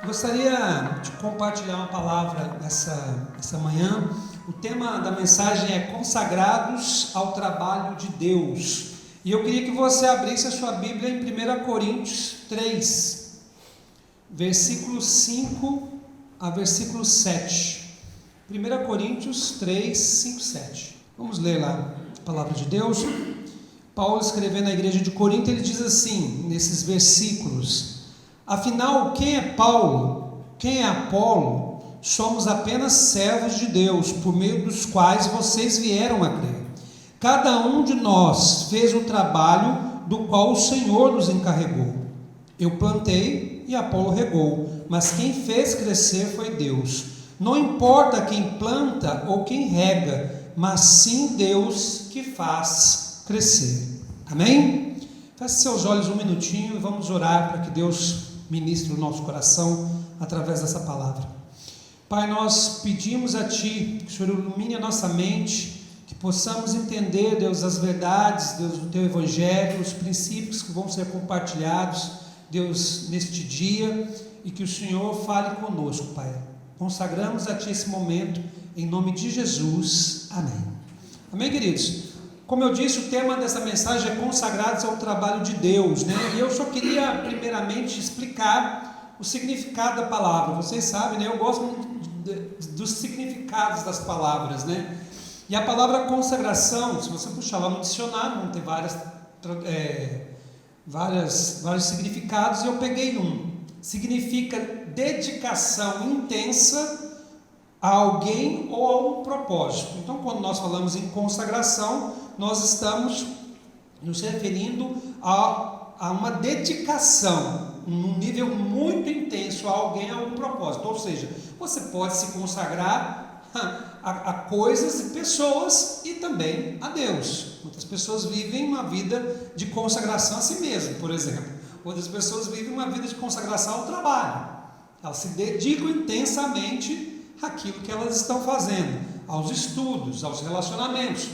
Gostaria de compartilhar uma palavra essa manhã. O tema da mensagem é consagrados ao trabalho de Deus. E eu queria que você abrisse a sua Bíblia em 1 Coríntios 3, versículo 5 a versículo 7. 1 Coríntios 3, 5, 7. Vamos ler lá a palavra de Deus. Paulo, escrevendo à igreja de Corinto, ele diz assim, nesses versículos: afinal, quem é Paulo? Quem é Apolo? Somos apenas servos de Deus, por meio dos quais vocês vieram a crer. Cada um de nós fez o trabalho do qual o Senhor nos encarregou. Eu plantei e Apolo regou, mas quem fez crescer foi Deus. Não importa quem planta ou quem rega, mas sim Deus que faz crescer. Amém? Feche seus olhos um minutinho e vamos orar para que Deus ministre o nosso coração através dessa palavra. Pai, nós pedimos a Ti que o Senhor ilumine a nossa mente, que possamos entender, Deus, as verdades, Deus, do Teu Evangelho, os princípios que vão ser compartilhados, Deus, neste dia, e que o Senhor fale conosco, Pai. Consagramos a Ti esse momento, em nome de Jesus. Amém. Amém, queridos? Como eu disse, o tema dessa mensagem é consagrados ao trabalho de Deus, né? E eu só queria primeiramente explicar o significado da palavra. Vocês sabem, né? Eu gosto muito dos significados das palavras, né? E a palavra consagração, se você puxar lá no dicionário, vão ter vários significados, e eu peguei um. Significa dedicação intensa a alguém ou a um propósito. Então, quando nós falamos em consagração, nós estamos nos referindo a uma dedicação, num nível muito intenso a alguém, a um propósito. Ou seja, você pode se consagrar a coisas e pessoas e também a Deus. Muitas pessoas vivem uma vida de consagração a si mesmo, por exemplo. Outras pessoas vivem uma vida de consagração ao trabalho. Elas se dedicam intensamente àquilo que elas estão fazendo, aos estudos, aos relacionamentos.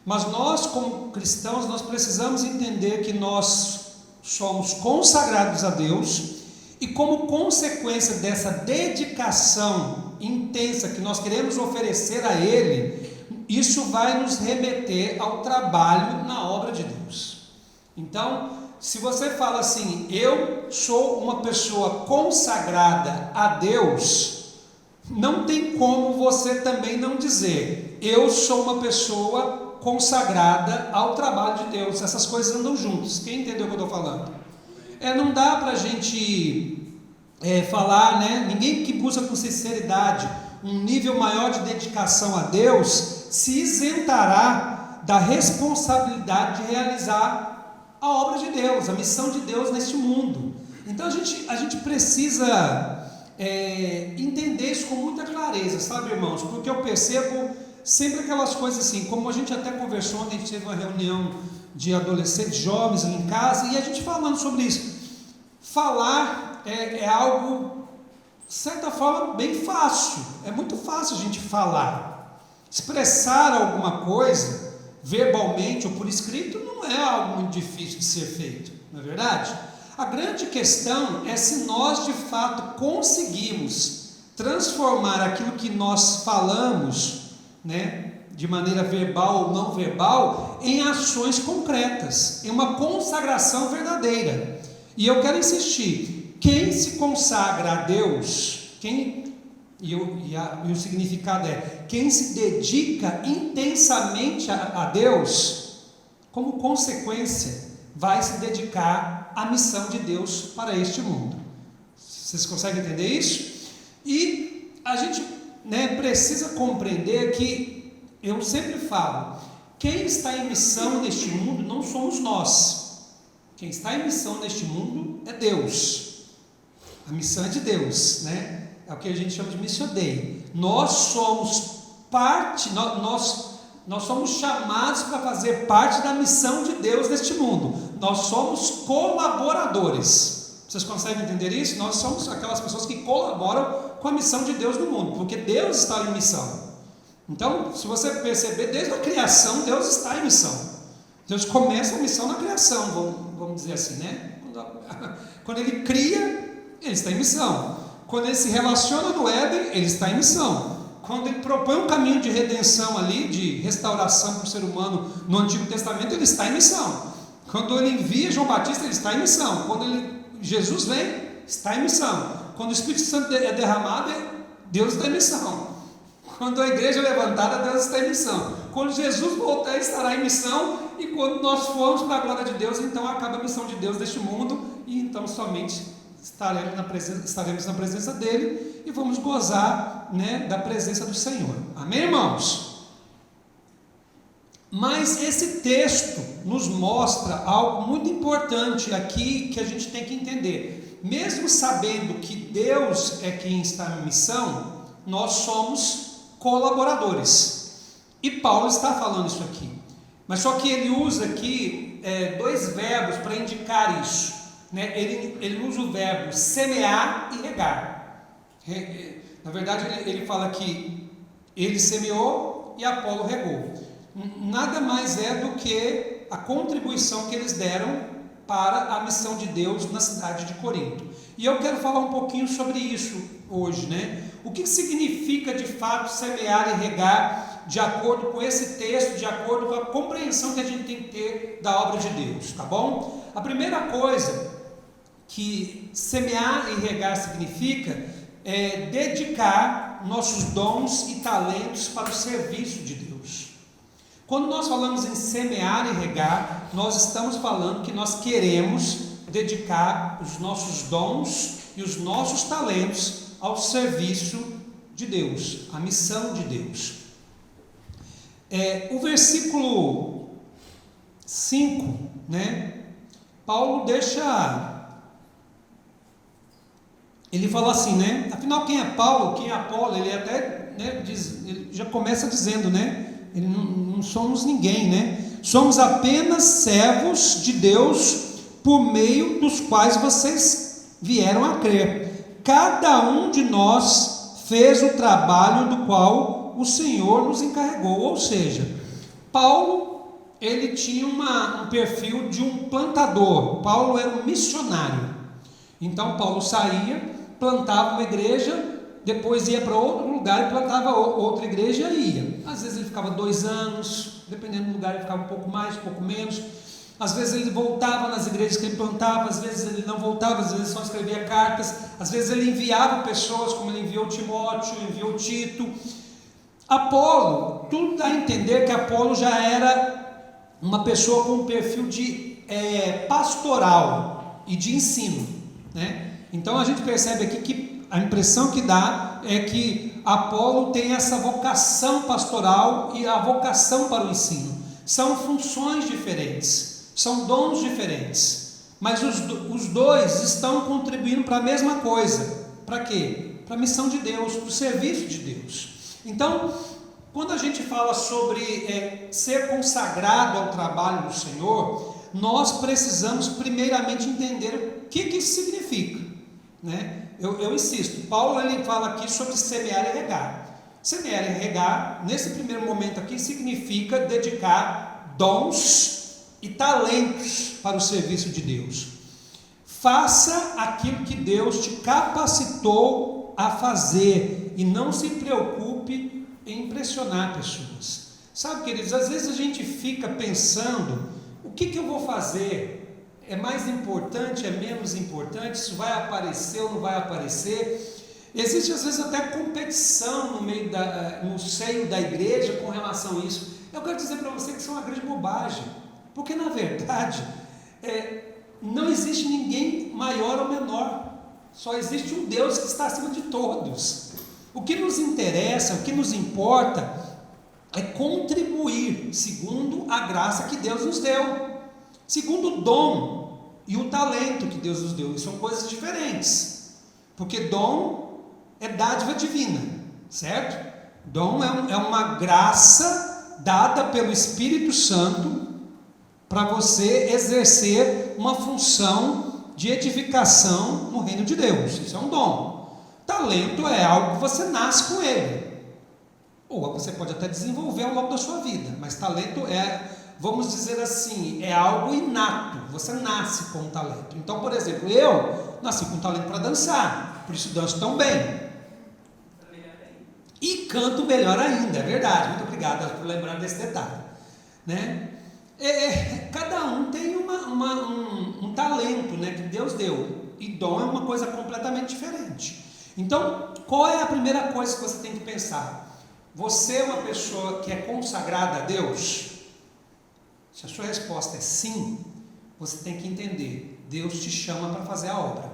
Mas nós, como cristãos, nós precisamos entender que nós somos consagrados a Deus, e como consequência dessa dedicação intensa que nós queremos oferecer a Ele, isso vai nos remeter ao trabalho na obra de Deus. Então, se você fala assim, eu sou uma pessoa consagrada a Deus, não tem como você também não dizer, eu sou uma pessoa consagrada ao trabalho de Deus. Essas coisas andam juntas. Quem entendeu o que eu estou falando? Não dá para a gente falar, né? Ninguém que busca com sinceridade um nível maior de dedicação a Deus se isentará da responsabilidade de realizar a obra de Deus, a missão de Deus neste mundo. Então a gente precisa entender isso com muita clareza, sabe, irmãos? Porque eu percebo sempre aquelas coisas assim, como a gente até conversou ontem, a gente teve uma reunião de adolescentes, jovens em casa, e a gente falando sobre isso. Falar é algo, de certa forma, bem fácil. É muito fácil a gente falar. Expressar alguma coisa, verbalmente ou por escrito, não é algo muito difícil de ser feito, não é verdade? A grande questão é se nós, de fato, conseguimos transformar aquilo que nós falamos, né, de maneira verbal ou não verbal, em ações concretas, em uma consagração verdadeira. E eu quero insistir, quem se consagra a Deus, e o significado é, quem se dedica intensamente a Deus, como consequência, vai se dedicar à missão de Deus para este mundo. Vocês conseguem entender isso? E a gente precisa compreender que, eu sempre falo, quem está em missão neste mundo não somos nós. Quem está em missão neste mundo é Deus. A missão é de Deus, né? É o que a gente chama de missio Dei. Nós somos parte, nós somos chamados para fazer parte da missão de Deus neste mundo. Nós somos colaboradores. Vocês conseguem entender isso? Nós somos aquelas pessoas que colaboram com a missão de Deus no mundo, porque Deus está em missão. Então, se você perceber, desde a criação, Deus está em missão. Deus começa a missão na criação, vamos dizer assim, né? Quando ele cria, ele está em missão. Quando ele se relaciona no Éden, ele está em missão. Quando ele propõe um caminho de redenção ali, de restauração para o ser humano no Antigo Testamento, ele está em missão. Quando ele envia João Batista, ele está em missão. Quando Jesus vem, está em missão. Quando o Espírito Santo é derramado, Deus está em missão. Quando a igreja é levantada, Deus está em missão. Quando Jesus voltar, ele estará em missão. E quando nós formos para a glória de Deus, então acaba a missão de Deus neste mundo. E então somente estaremos na presença dele e vamos gozar, né, da presença do Senhor. Amém, irmãos? Mas esse texto nos mostra algo muito importante aqui que a gente tem que entender. Mesmo sabendo que Deus é quem está em missão, nós somos colaboradores. E Paulo está falando isso aqui. Mas só que ele usa aqui dois verbos para indicar isso. Né? Ele usa o verbo semear e regar. Na verdade, ele fala que ele semeou e Apolo regou. Nada mais é do que a contribuição que eles deram para a missão de Deus na cidade de Corinto. E eu quero falar um pouquinho sobre isso hoje, né? O que significa de fato semear e regar, de acordo com esse texto, de acordo com a compreensão que a gente tem que ter da obra de Deus, tá bom? A primeira coisa que semear e regar significa é dedicar nossos dons e talentos para o serviço de Deus. Quando nós falamos em semear e regar, nós estamos falando que nós queremos dedicar os nossos dons e os nossos talentos ao serviço de Deus, à missão de Deus. O versículo 5, né? Paulo ele fala assim, né? Afinal, quem é Paulo, quem é Apolo? Ele até, né, ele já começa dizendo, né? Ele não somos ninguém, né? Somos apenas servos de Deus por meio dos quais vocês vieram a crer. Cada um de nós fez o trabalho do qual o Senhor nos encarregou. Ou seja, Paulo, ele tinha um perfil de um plantador. Paulo era um missionário. Então Paulo saía, plantava uma igreja, depois ia para outro lugar e plantava outra igreja e ia. Às vezes ele ficava 2 anos, dependendo do lugar ele ficava um pouco mais, um pouco menos. Às vezes ele voltava nas igrejas que ele plantava, às vezes ele não voltava, às vezes só escrevia cartas, às vezes ele enviava pessoas, como ele enviou Timóteo, enviou Tito. Apolo, tudo dá a entender que Apolo já era uma pessoa com um perfil de pastoral e de ensino, né? Então a gente percebe aqui que a impressão que dá é que Apolo tem essa vocação pastoral e a vocação para o ensino. São funções diferentes, são dons diferentes, mas os dois estão contribuindo para a mesma coisa. Para quê? Para a missão de Deus, para o serviço de Deus. Então, quando a gente fala sobre ser consagrado ao trabalho do Senhor, nós precisamos primeiramente entender o que isso significa, né? Eu insisto, Paulo ele fala aqui sobre semear e regar. Semear e regar, nesse primeiro momento aqui, significa dedicar dons e talentos para o serviço de Deus. Faça aquilo que Deus te capacitou a fazer e não se preocupe em impressionar pessoas. Sabe, queridos, às vezes a gente fica pensando, o que eu vou fazer? É mais importante, é menos importante? Isso vai aparecer ou não vai aparecer? Existe às vezes até competição no seio da igreja com relação a isso. Eu quero dizer para você que isso é uma grande bobagem, porque na verdade não existe ninguém maior ou menor, só existe um Deus que está acima de todos. O que nos interessa, o que nos importa é contribuir segundo a graça que Deus nos deu, segundo o dom e o talento que Deus nos deu. E são coisas diferentes, porque dom é dádiva divina, certo? Dom é uma graça dada pelo Espírito Santo para você exercer uma função de edificação no reino de Deus. Isso é um dom. Talento é algo que você nasce com ele, ou você pode até desenvolver ao longo da sua vida, mas talento é vamos dizer assim, é algo inato, você nasce com um talento. Então, por exemplo, eu nasci com um talento para dançar, por isso danço tão bem. E canto melhor ainda, é verdade. Muito obrigado por lembrar desse detalhe, né? Cada um tem um talento, né, que Deus deu, e dom é uma coisa completamente diferente. Então, qual é a primeira coisa que você tem que pensar? Você é uma pessoa que é consagrada a Deus? Se a sua resposta é sim, você tem que entender, Deus te chama para fazer a obra,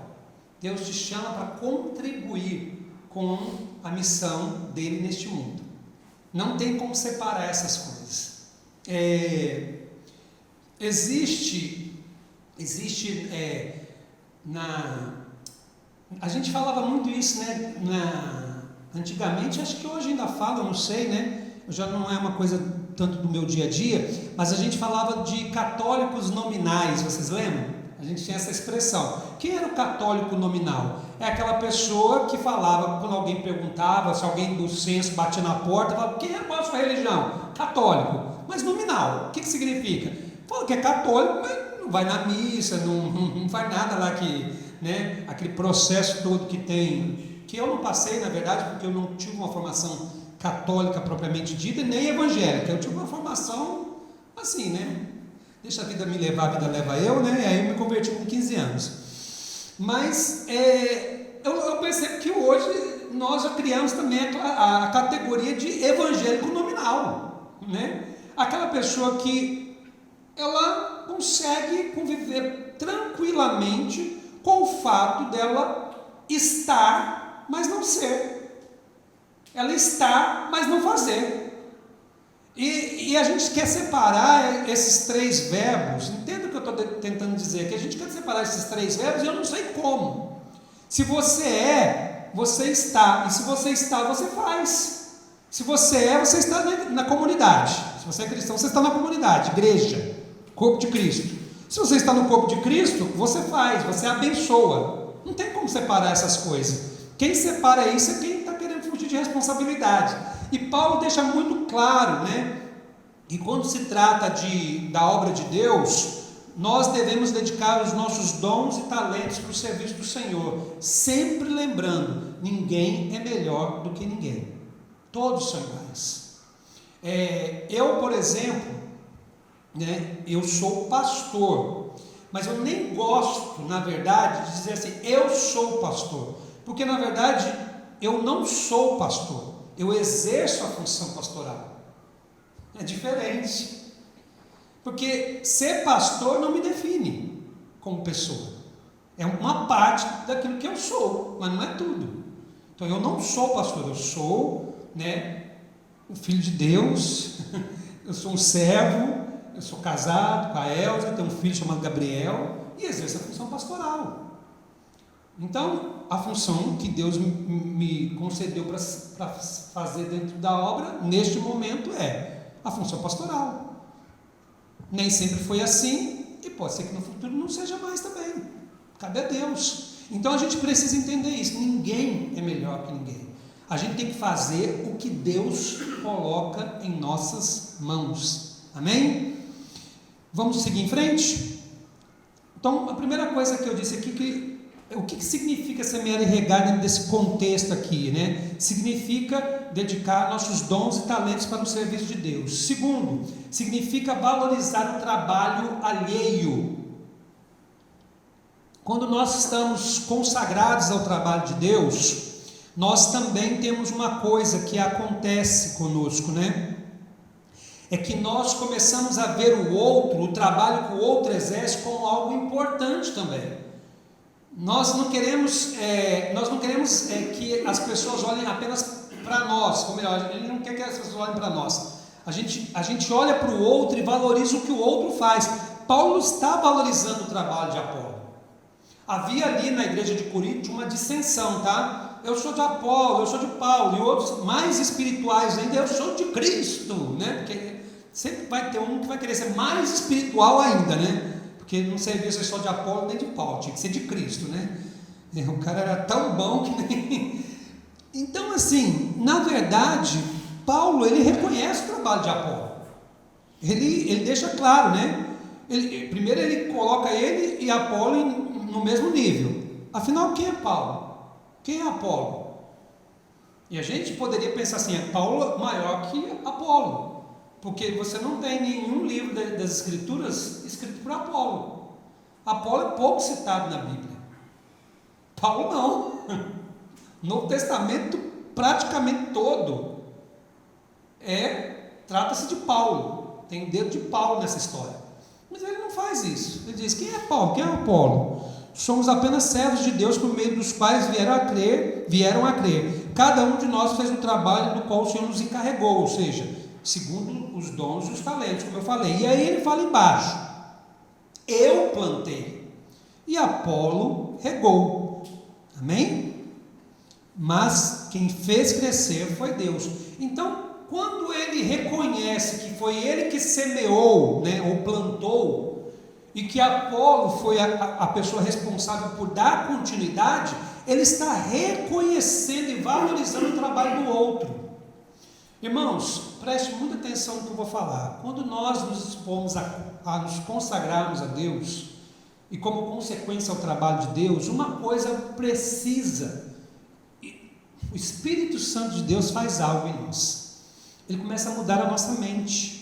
Deus te chama para contribuir com a missão dele neste mundo. Não tem como separar essas coisas. Existe a gente falava muito isso, né? Antigamente, acho que hoje ainda fala, eu não sei, né? Já não é uma coisa tanto do meu dia a dia, mas a gente falava de católicos nominais, vocês lembram? A gente tinha essa expressão. Quem era o católico nominal? É aquela pessoa que falava, quando alguém perguntava, se alguém do censo batia na porta, falava, qual é a sua religião? Católico. Mas nominal, o que significa? Fala que é católico, mas não vai na missa, não faz nada lá que, né, aquele processo todo que tem, que eu não passei, na verdade, porque eu não tive uma formação católica propriamente dita, nem evangélica. Eu tive uma formação assim, né? Deixa a vida me levar, a vida leva eu, né? E aí eu me converti com 15 anos. Mas eu percebo que hoje nós já criamos também a categoria de evangélico nominal, né? Aquela pessoa que ela consegue conviver tranquilamente com o fato dela estar, mas não ser. Ela está, mas não fazer. E a gente quer separar esses três verbos. Entenda o que eu estou tentando dizer, que a gente quer separar esses três verbos e eu não sei como. Se você é, você está, e se você está, você faz. Se você é, você está na comunidade. Se você é cristão, você está na comunidade, igreja, corpo de Cristo. Se você está no corpo de Cristo, você faz, você abençoa. Não tem como separar essas coisas. Quem separa isso é quem está querendo fugir de responsabilidade. E Paulo deixa muito claro, né? E quando se trata da obra de Deus, nós devemos dedicar os nossos dons e talentos para o serviço do Senhor, sempre lembrando, ninguém é melhor do que ninguém, todos são iguais. Eu, por exemplo, né, eu sou pastor, mas eu nem gosto, na verdade, de dizer assim, eu sou pastor, porque na verdade eu não sou pastor, eu exerço a função pastoral. É diferente, porque ser pastor não me define como pessoa, é uma parte daquilo que eu sou, mas não é tudo. Então eu não sou pastor, eu sou, né, o filho de Deus, eu sou um servo, eu sou casado com a Elza, tenho um filho chamado Gabriel e exerço a função pastoral. Então, a função que Deus me concedeu para fazer dentro da obra, neste momento, é a função pastoral. Nem sempre foi assim, e pode ser que no futuro não seja mais também. Cabe a Deus. Então, a gente precisa entender isso. Ninguém é melhor que ninguém. A gente tem que fazer o que Deus coloca em nossas mãos. Amém? Vamos seguir em frente? Então, a primeira coisa que eu disse aqui, o que significa semear e regar dentro desse contexto aqui, né? Significa dedicar nossos dons e talentos para o serviço de Deus. Segundo, significa valorizar o trabalho alheio. Quando nós estamos consagrados ao trabalho de Deus, nós também temos uma coisa que acontece conosco, né? É que nós começamos a ver o outro, o trabalho que o outro exerce, como algo importante também. Nós não queremos que as pessoas olhem apenas para nós, ou melhor, a gente não quer que as pessoas olhem para nós. A gente olha para o outro e valoriza o que o outro faz. Paulo está valorizando o trabalho de Apolo. Havia ali na igreja de Corinto uma dissensão, tá? Eu sou de Apolo, eu sou de Paulo, e outros mais espirituais ainda, eu sou de Cristo, né? Porque sempre vai ter um que vai querer ser mais espiritual ainda, né? Porque não servia ser só de Apolo nem de Paulo, tinha que ser de Cristo, né? O cara era tão bom que nem... Então, assim, na verdade, Paulo, ele reconhece o trabalho de Apolo. Ele deixa claro, né? Primeiro ele coloca ele e Apolo no mesmo nível. Afinal, quem é Paulo? Quem é Apolo? E a gente poderia pensar assim, é Paulo maior que Apolo, porque você não tem nenhum livro das Escrituras escrito por Apolo. Apolo é pouco citado na Bíblia. Paulo não. Novo Testamento praticamente todo trata-se de Paulo. Tem o dedo de Paulo nessa história. Mas ele não faz isso. Ele diz, quem é Paulo? Quem é Apolo? Somos apenas servos de Deus por meio dos quais vieram a crer. Cada um de nós fez um trabalho do qual o Senhor nos encarregou, ou seja, segundo os dons e os talentos, como eu falei. E aí ele fala embaixo, eu plantei e Apolo regou. Amém? Mas quem fez crescer foi Deus. Então, quando ele reconhece que foi ele que semeou, né, ou plantou, e que Apolo foi a pessoa responsável por dar continuidade, ele está reconhecendo e valorizando o trabalho do outro. Irmãos, preste muita atenção no que eu vou falar. Quando nós nos dispomos a nos consagrarmos a Deus, e como consequência ao trabalho de Deus, uma coisa precisa, o Espírito Santo de Deus faz algo em nós. Ele começa a mudar a nossa mente.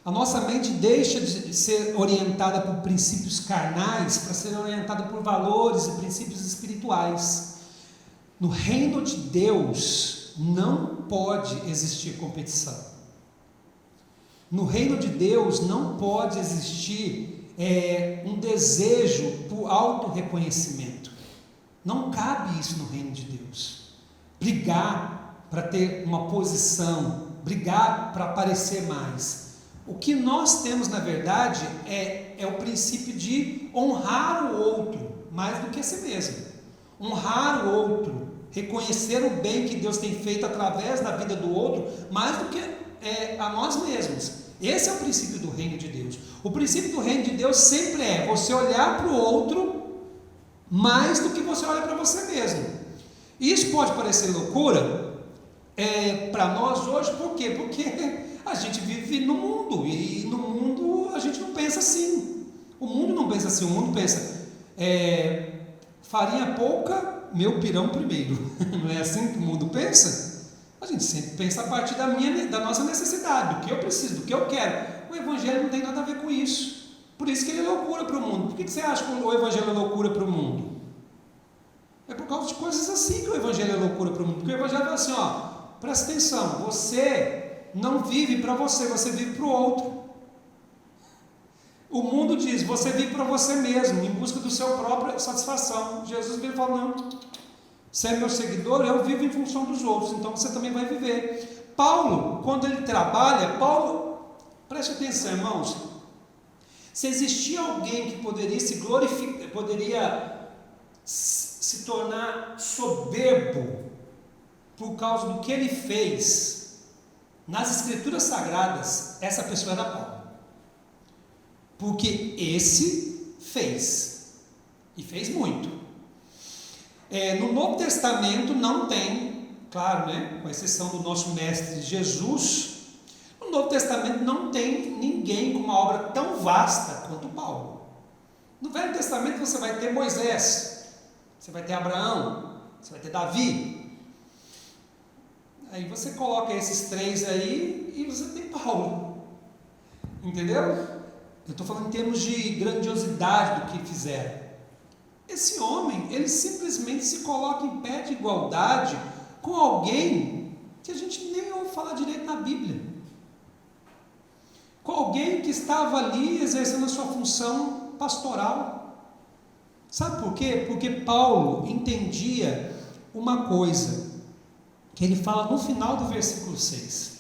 A nossa mente deixa de ser orientada por princípios carnais para ser orientada por valores e princípios espirituais. No reino de Deus não pode existir competição. No reino de Deus não pode existir um desejo por auto-reconhecimento. Não cabe isso no reino de Deus. Brigar para ter uma posição, brigar para aparecer mais. O que nós temos, na verdade, é o princípio de honrar o outro, mais do que a si mesmo. Honrar o outro, reconhecer o bem que Deus tem feito através da vida do outro, mais do que a nós mesmos. Esse é o princípio do reino de Deus. O princípio do reino de Deus sempre é você olhar para o outro mais do que você olha para você mesmo. Isso pode parecer loucura para nós hoje, por quê? Porque a gente vive no mundo, e no mundo a gente não pensa assim. O mundo não pensa assim, o mundo pensa, farinha pouca, meu pirão primeiro. Não é assim que o mundo pensa? A gente sempre pensa a partir da nossa necessidade, do que eu preciso, do que eu quero. O Evangelho não tem nada a ver com isso. Por isso que ele é loucura para o mundo. Por que você acha que o Evangelho é loucura para o mundo? É por causa de coisas assim que o Evangelho é loucura para o mundo. Porque o Evangelho fala assim, presta atenção, você não vive para você, você vive para o outro. O mundo diz, você vive para você mesmo, em busca do seu própria satisfação. Jesus veio e falou, não, você é meu seguidor, eu vivo em função dos outros, então você também vai viver. Paulo, quando ele trabalha, preste atenção, irmãos, se existia alguém que poderia se glorificar, poderia se tornar soberbo por causa do que ele fez nas Escrituras Sagradas, essa pessoa era Paulo. Porque esse fez, e fez muito. No Novo Testamento não tem, claro, né, com exceção do nosso mestre Jesus, no Novo Testamento não tem ninguém com uma obra tão vasta quanto Paulo. No Velho Testamento você vai ter Moisés, você vai ter Abraão, você vai ter Davi. Aí você coloca esses três aí e você tem Paulo. Entendeu? Eu estou falando em termos de grandiosidade do que fizeram. Esse homem, ele simplesmente se coloca em pé de igualdade com alguém que a gente nem ouve falar direito na Bíblia. Com alguém que estava ali exercendo a sua função pastoral. Sabe por quê? Porque Paulo entendia uma coisa, que ele fala no final do versículo 6.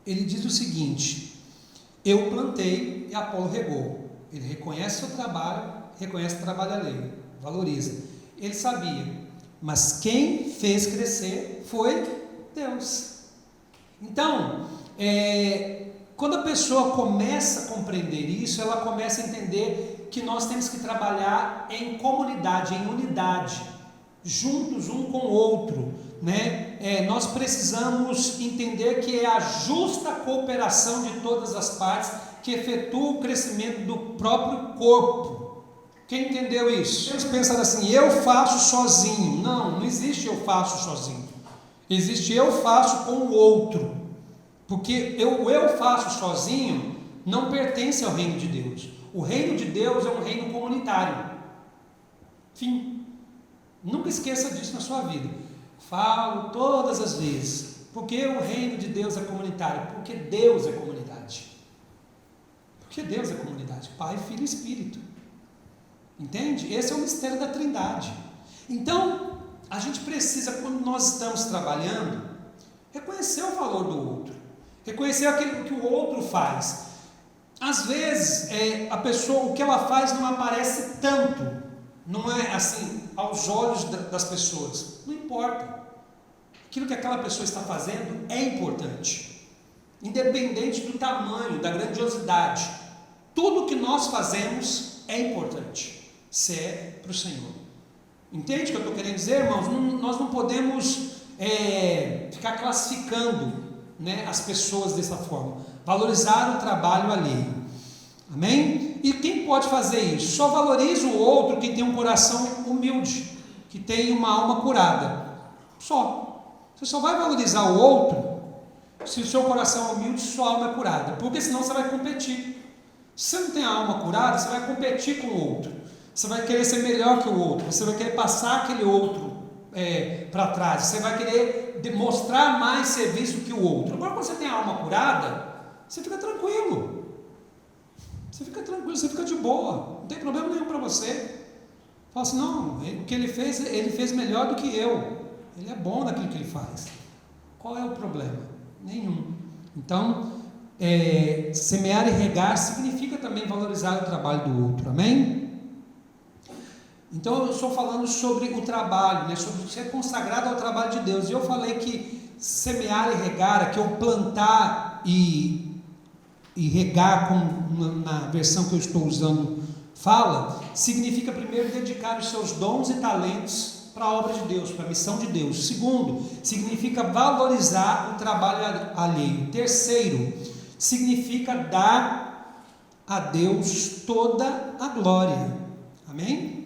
Ele diz o seguinte, eu plantei e Apolo regou. Ele reconhece o seu trabalho, reconhece o trabalho alheio, valoriza. Ele sabia, mas quem fez crescer foi Deus. Então, quando a pessoa começa a compreender isso, ela começa a entender que nós temos que trabalhar em comunidade, em unidade, juntos um com o outro, né? Nós precisamos entender que é a justa cooperação de todas as partes que efetua o crescimento do próprio corpo. Quem entendeu isso? Eles pensam assim, eu faço sozinho. Não existe eu faço sozinho. Existe eu faço com o outro. Porque eu faço sozinho não pertence ao reino de Deus. O reino de Deus é um reino comunitário. Fim. Nunca esqueça disso na sua vida. Falo todas as vezes. Porque o reino de Deus é comunitário? Porque Deus é comunidade. Porque Deus é comunidade. Pai, Filho e Espírito. Entende? Esse é o mistério da Trindade. Então, a gente precisa, quando nós estamos trabalhando, reconhecer o valor do outro. Reconhecer aquilo que o outro faz. Às vezes, a pessoa, o que ela faz não aparece tanto. Não é assim, aos olhos das pessoas. Não importa. Aquilo que aquela pessoa está fazendo é importante. Independente do tamanho, da grandiosidade. Tudo que nós fazemos é importante. Se é para o Senhor. Entende o que eu estou querendo dizer, irmãos? Nós não podemos ficar classificando, né, as pessoas dessa forma. Valorizar o trabalho alheio. Amém? E quem pode fazer isso? Só valoriza o outro que tem um coração humilde, que tem uma alma curada. Só. Você só vai valorizar o outro se o seu coração é humilde e sua alma é curada. Porque senão você vai competir. Se você não tem a alma curada, você vai competir com o outro. Você vai querer ser melhor que o outro. Você vai querer passar aquele outro para trás. Você vai querer demonstrar mais serviço que o outro. Agora, quando você tem a alma curada, você fica tranquilo. Você fica tranquilo, você fica de boa. Não tem problema nenhum para você. Fala assim, não, o que ele fez melhor do que eu. Ele é bom naquilo que ele faz. Qual é o problema? Nenhum. Então, semear e regar significa também valorizar o trabalho do outro. Amém? Então eu estou falando sobre o trabalho, né, sobre ser consagrado ao trabalho de Deus. E eu falei que semear e regar, que eu plantar e regar, como na versão que eu estou usando fala, significa primeiro dedicar os seus dons e talentos para a obra de Deus, para a missão de Deus. Segundo, significa valorizar o trabalho alheio. Terceiro, significa dar a Deus toda a glória. Amém?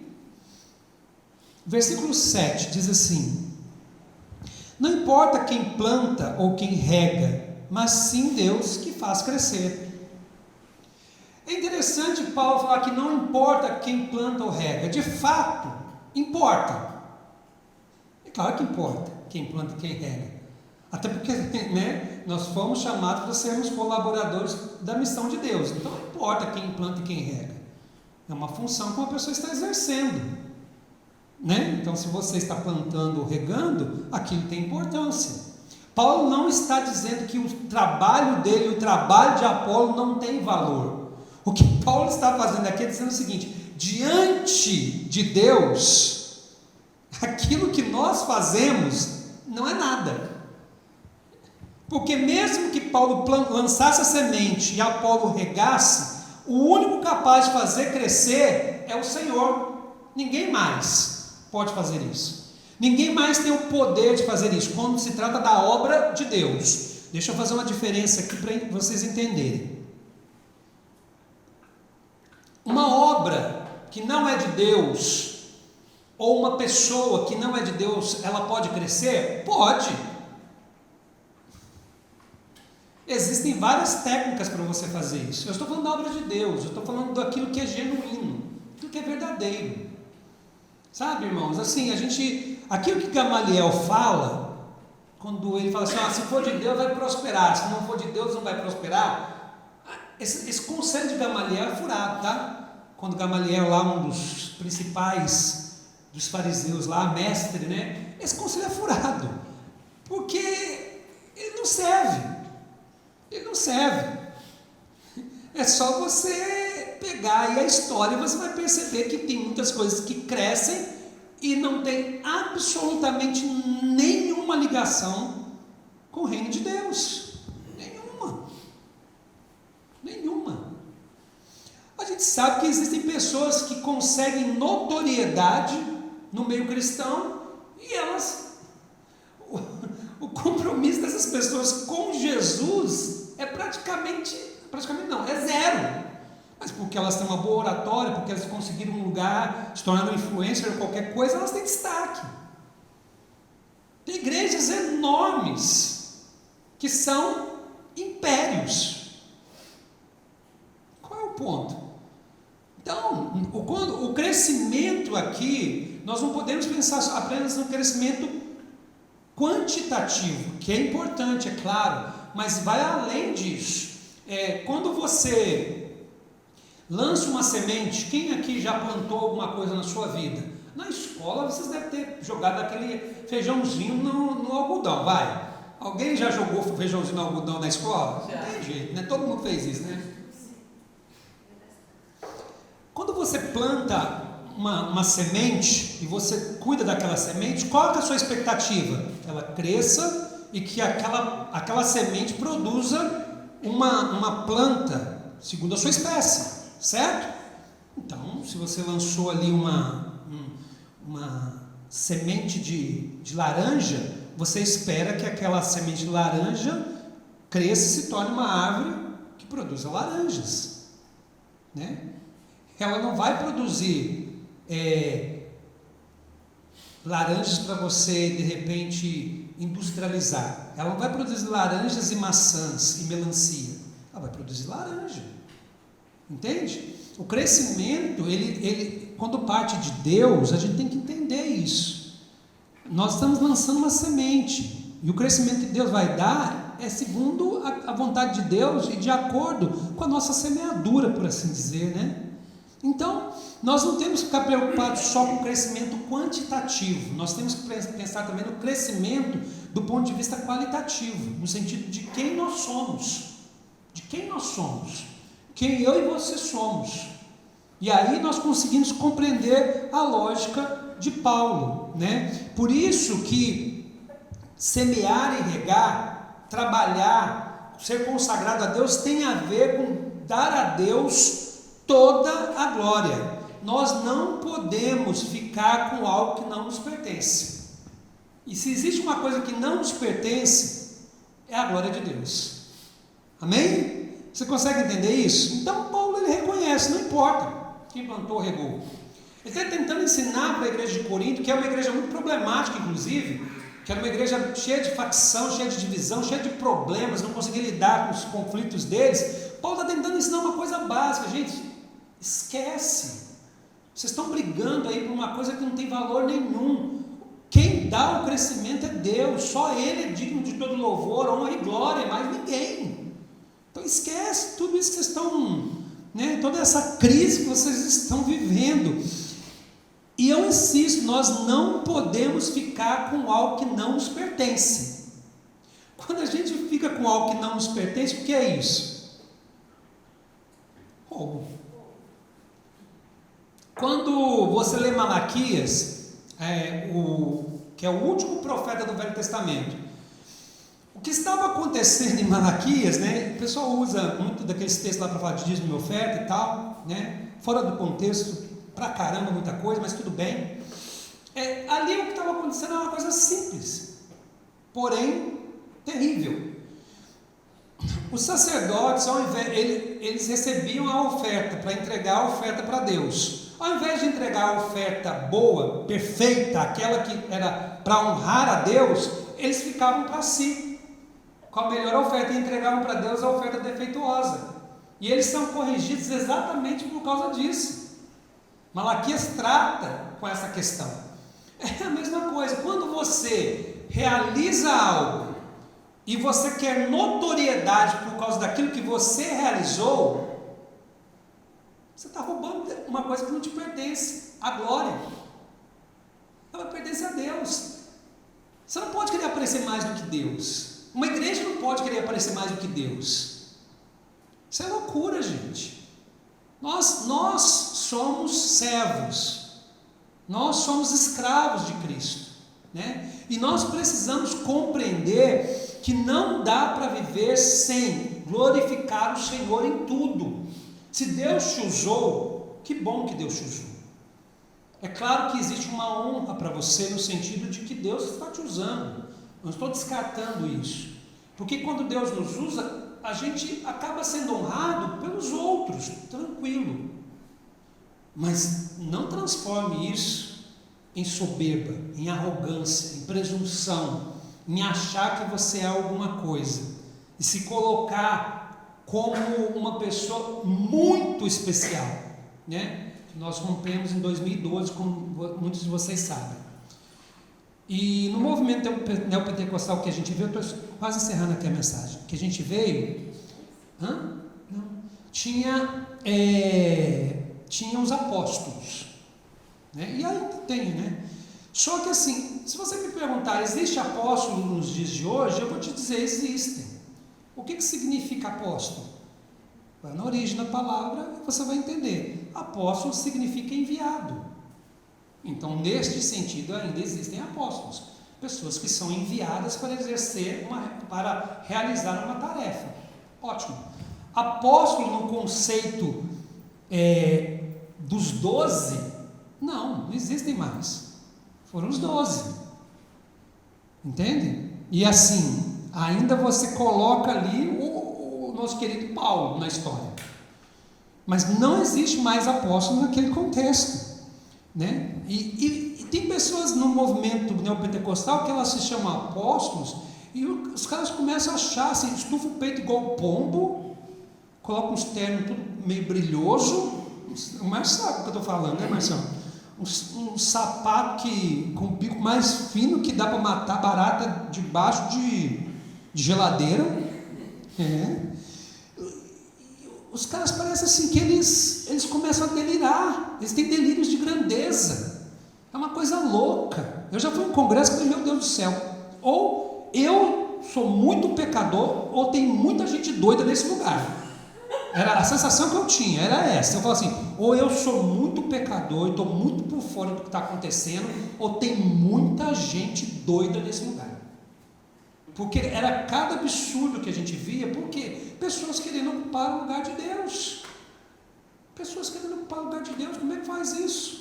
Versículo 7 diz assim: não importa quem planta ou quem rega, mas sim Deus que faz crescer. É interessante Paulo falar que não importa quem planta ou rega. De fato, importa. É claro que importa quem planta e quem rega. Até porque, né, nós fomos chamados para sermos colaboradores da missão de Deus. Então não importa quem planta e quem rega. É uma função que uma pessoa está exercendo. Né? Então, se você está plantando ou regando, aquilo tem importância. Paulo não está dizendo que o trabalho dele, o trabalho de Apolo não tem valor. O que Paulo está fazendo aqui é dizendo o seguinte: diante de Deus, aquilo que nós fazemos não é nada. Porque mesmo que Paulo lançasse a semente e Apolo regasse, o único capaz de fazer crescer é o Senhor. Ninguém mais pode fazer isso. Ninguém mais tem o poder de fazer isso quando se trata da obra de Deus. Deixa eu fazer uma diferença aqui para vocês entenderem. Uma obra que não é de Deus, ou uma pessoa que não é de Deus, ela pode crescer? Pode. Existem várias técnicas para você fazer isso. Eu estou falando da obra de Deus, eu estou falando daquilo que é genuíno, aquilo que é verdadeiro. Sabe, irmãos, assim, aquilo que Gamaliel fala, quando ele fala assim, se for de Deus vai prosperar, se não for de Deus não vai prosperar, esse conselho de Gamaliel é furado, tá? Quando Gamaliel lá, um dos principais dos fariseus lá, mestre, né? Esse conselho é furado, porque ele não serve. É só você pegar aí a história e você vai perceber que tem muitas coisas que crescem e não tem absolutamente nenhuma ligação com o reino de Deus. Nenhuma. A gente sabe que existem pessoas que conseguem notoriedade no meio cristão e pessoas com Jesus é praticamente não, é zero. Mas porque elas têm uma boa oratória, porque elas conseguiram um lugar, se tornaram influencer ou qualquer coisa, elas têm destaque. Tem igrejas enormes que são impérios. Qual é o ponto? Então, o crescimento aqui, nós não podemos pensar apenas no crescimento quantitativo, que é importante, é claro, mas vai além disso. Quando você lança uma semente, quem aqui já plantou alguma coisa na sua vida? Na escola vocês devem ter jogado aquele feijãozinho no algodão, vai. Alguém já jogou feijãozinho no algodão na escola? Já. Não tem jeito, né? Todo mundo fez isso, né? Quando você planta uma semente e você cuida daquela semente, qual é a sua expectativa? Que ela cresça e que aquela semente produza uma planta segundo a sua espécie, certo? Então, se você lançou ali uma semente de laranja, você espera que aquela semente de laranja cresça e se torne uma árvore que produza laranjas, né? Ela não vai produzir laranjas para você de repente industrializar. Ela não vai produzir laranjas e maçãs e melancia. Ela vai produzir laranja. Entende? O crescimento, ele quando parte de Deus, a gente tem que entender isso. Nós estamos lançando uma semente, e o crescimento que Deus vai dar é segundo a vontade de Deus e de acordo com a nossa semeadura, por assim dizer, né? Então, nós não temos que ficar preocupados só com o crescimento quantitativo, nós temos que pensar também no crescimento do ponto de vista qualitativo, no sentido de quem nós somos, quem eu e você somos. E aí nós conseguimos compreender a lógica de Paulo, né? Por isso que semear e regar, trabalhar, ser consagrado a Deus tem a ver com dar a Deus toda a glória. Nós não podemos ficar com algo que não nos pertence. E se existe uma coisa que não nos pertence, é a glória de Deus. Amém? Você consegue entender isso? Então Paulo ele reconhece, não importa quem plantou ou regou. Ele está tentando ensinar para a igreja de Corinto, que é uma igreja muito problemática, inclusive, que era uma igreja cheia de facção, cheia de divisão, cheia de problemas, não conseguia lidar com os conflitos deles. Paulo está tentando ensinar uma coisa básica, gente. Esquece. Vocês estão brigando aí por uma coisa que não tem valor nenhum. Quem dá o crescimento é Deus. Só Ele é digno de todo louvor, honra e glória, mais ninguém. Então esquece tudo isso que vocês estão, né, toda essa crise que vocês estão vivendo. E eu insisto, nós não podemos ficar com algo que não nos pertence. Quando a gente fica com algo que não nos pertence, o que é isso? Roubo. Quando você lê Malaquias, que é o último profeta do Velho Testamento, o que estava acontecendo em Malaquias, né, o pessoal usa muito daqueles textos lá para falar de dízimo e oferta e tal, né, fora do contexto, pra caramba, muita coisa, mas tudo bem. Ali o que estava acontecendo era uma coisa simples, porém terrível. Os sacerdotes, ao invés, eles recebiam a oferta para entregar a oferta para Deus. Ao invés de entregar a oferta boa, perfeita, aquela que era para honrar a Deus, eles ficavam para si, com a melhor oferta, e entregavam para Deus a oferta defeituosa. E eles são corrigidos exatamente por causa disso. Malaquias trata com essa questão. É a mesma coisa, quando você realiza algo e você quer notoriedade por causa daquilo que você realizou, você está roubando uma coisa que não te pertence, a glória. Ela pertence a Deus. Você não pode querer aparecer mais do que Deus. Uma igreja não pode querer aparecer mais do que Deus. Isso é loucura, gente. Nós somos servos, nós somos escravos de Cristo, né? E nós precisamos compreender que não dá para viver sem glorificar o Senhor em tudo. Se Deus te usou, que bom que Deus te usou. É claro que existe uma honra para você no sentido de que Deus está te usando. Não estou descartando isso. Porque quando Deus nos usa, a gente acaba sendo honrado pelos outros, tranquilo. Mas não transforme isso em soberba, em arrogância, em presunção, em achar que você é alguma coisa e se colocar como uma pessoa muito especial, né? Nós rompemos em 2012, como muitos de vocês sabem. E no movimento neopentecostal que a gente veio, eu estou quase encerrando aqui a mensagem, que a gente veio, tinha os apóstolos, né? E ainda tem, né? Só que assim, se você me perguntar, existe apóstolo nos dias de hoje? Eu vou te dizer, existem. O que significa apóstolo? Vai na origem da palavra e você vai entender. Apóstolo significa enviado. Então, neste sentido, ainda existem apóstolos, pessoas que são enviadas para exercer, para realizar uma tarefa. Ótimo. Apóstolo no conceito dos 12, não existem mais. Foram os 12. Entende? E assim, ainda você coloca ali o nosso querido Paulo na história. Mas não existe mais apóstolo naquele contexto, né? E tem pessoas no movimento neopentecostal que elas se chamam apóstolos e os caras começam a achar assim, estufa o peito igual pombo, coloca uns ternos tudo meio brilhoso. O Marcelo sabe o que eu estou falando, né, Marcelo? Um sapato com o bico mais fino que dá para matar barata debaixo de geladeira. Os caras parecem assim que eles começam a delirar, eles têm delírios de grandeza, é uma coisa louca. Eu já fui em um congresso e falei, meu Deus do céu, ou eu sou muito pecador, ou tem muita gente doida nesse lugar. Era a sensação que eu tinha, era essa. Eu falo assim, ou eu sou muito pecador e estou muito por fora do que está acontecendo, ou tem muita gente doida nesse lugar. Porque era cada absurdo que a gente via, porque pessoas querendo ocupar o lugar de Deus. Pessoas querendo ocupar o lugar de Deus, como é que faz isso?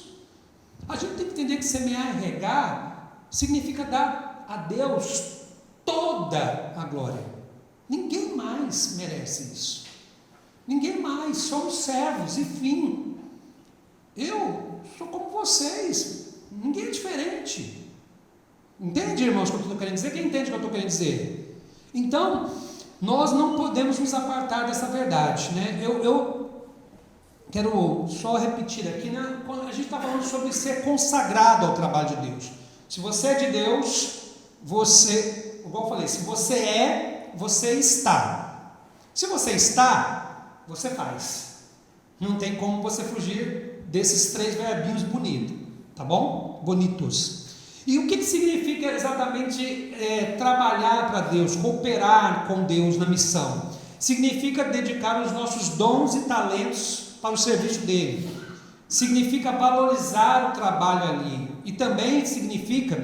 A gente tem que entender que semear e regar significa dar a Deus toda a glória. Ninguém mais merece isso. Ninguém mais, somos servos, enfim. Eu sou como vocês, ninguém é diferente. Entende, irmãos, o que eu estou querendo dizer? Quem entende o que eu estou querendo dizer? Então, nós não podemos nos apartar dessa verdade, né? Eu quero só repetir aqui, né? Quando a gente está falando sobre ser consagrado ao trabalho de Deus. Se você é de Deus, você, igual eu falei, se você é, você está. Se você está, você faz. Não tem como você fugir desses 3 verbinhos bonitos, tá bom? Bonitos. E o que significa exatamente trabalhar para Deus, cooperar com Deus na missão? Significa dedicar os nossos dons e talentos para o serviço dele. Significa valorizar o trabalho ali. E também significa,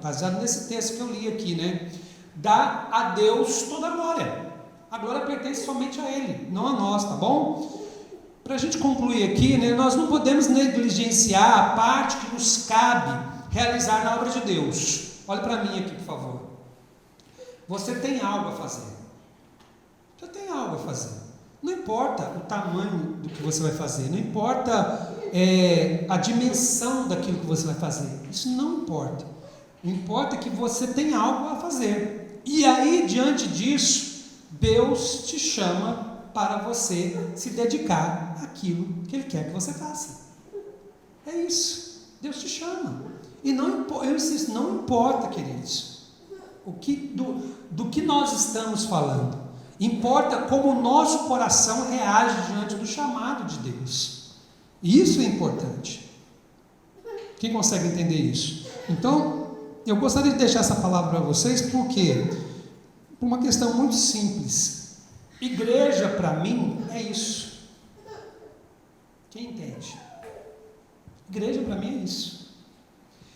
baseado nesse texto que eu li aqui, né? Dar a Deus toda a glória. A glória pertence somente a Ele, não a nós, tá bom? Para a gente concluir aqui, né, nós não podemos negligenciar a parte que nos cabe realizar na obra de Deus. Olhe para mim aqui, por favor. Você tem algo a fazer. Você tem algo a fazer. Não importa o tamanho do que você vai fazer, não importa a dimensão daquilo que você vai fazer. Isso não importa. O que importa é que você tem algo a fazer. E aí, diante disso, Deus te chama para você se dedicar àquilo que Ele quer que você faça. É isso. Deus te chama. E não, eu insisto, não importa, queridos, do que nós estamos falando. Importa como o nosso coração reage diante do chamado de Deus. Isso é importante. Quem consegue entender isso? Então, eu gostaria de deixar essa palavra para vocês, porque por uma questão muito simples. Igreja, para mim, é isso. Quem entende? Igreja, para mim, é isso.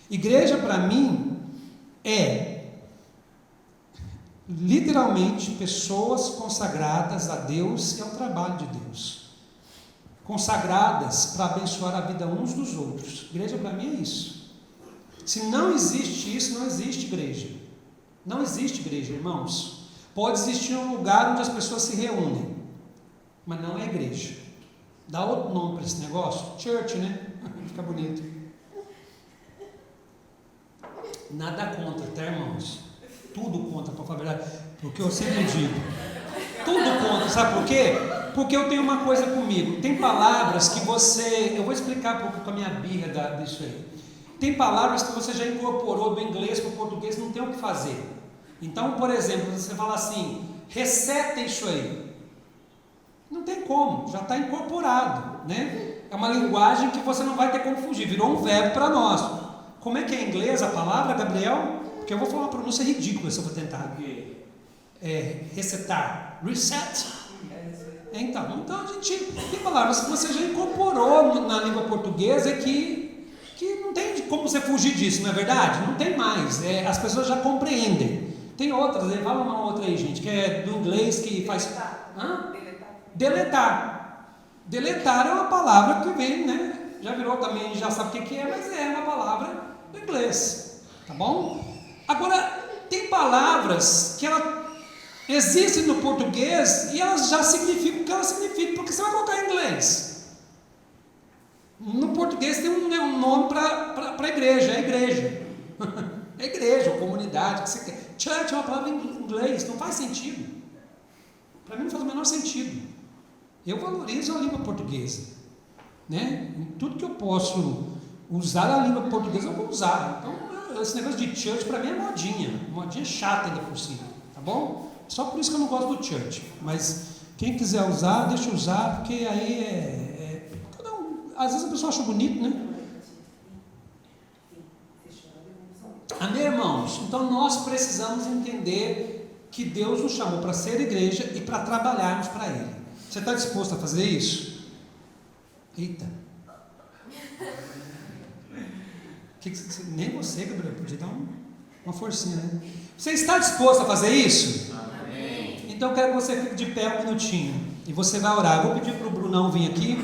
Igreja, para mim, é literalmente pessoas consagradas a Deus e ao trabalho de Deus, consagradas para abençoar a vida uns dos outros. Igreja, para mim, é isso. Se não existe isso, não existe igreja. Não existe igreja, irmãos. Pode existir um lugar onde as pessoas se reúnem, mas não é igreja. Dá outro nome para esse negócio? Church, né? Fica bonito. Nada contra, tá, irmãos? Tudo contra, para falar a verdade. Porque eu sempre digo, tudo contra, sabe por quê? Porque eu tenho uma coisa comigo. Tem palavras que você... Eu vou explicar um pouco com a minha birra disso aí. Tem palavras que você já incorporou do inglês para o português, não tem o que fazer. Então, por exemplo, você fala assim, receta isso aí. Não tem como, já está incorporado, né? É uma linguagem que você não vai ter como fugir, virou um verbo para nós. Como é que é em inglês a palavra, Gabriel? Porque eu vou falar uma pronúncia ridícula se eu vou tentar. Recetar. Reset. Então a gente tem palavras que você já incorporou na língua portuguesa que não tem como você fugir disso, não é verdade? Não tem mais, as pessoas já compreendem. Tem outras, fala uma outra aí, gente, que é do inglês que faz... Deletar. Deletar é uma palavra que vem, né? Já virou também, já sabe o que é, mas é uma palavra do inglês, tá bom? Agora, tem palavras que ela existem no português e elas já significam o que elas significam, porque você vai colocar em inglês. No português tem um nome para a igreja, é igreja. É igreja, ou comunidade, que você quer. Church é uma palavra em inglês, não faz sentido. Para mim não faz o menor sentido. Eu valorizo a língua portuguesa, né? Em tudo que eu posso usar a língua portuguesa eu vou usar. Então esse negócio de church para mim é modinha chata ainda por cima, tá bom? Só por isso que eu não gosto do church, mas quem quiser usar, deixa eu usar, porque aí cada um, às vezes a pessoa acha bonito, né? Amém, irmãos? Então nós precisamos entender que Deus nos chamou para ser igreja e para trabalharmos para Ele. Você está disposto a fazer isso? Eita! Nem você, Gabriel, podia dar uma forcinha, né? Você está disposto a fazer isso? Amém. Então eu quero que você fique de pé um minutinho e você vai orar. Eu vou pedir para o Brunão vir aqui.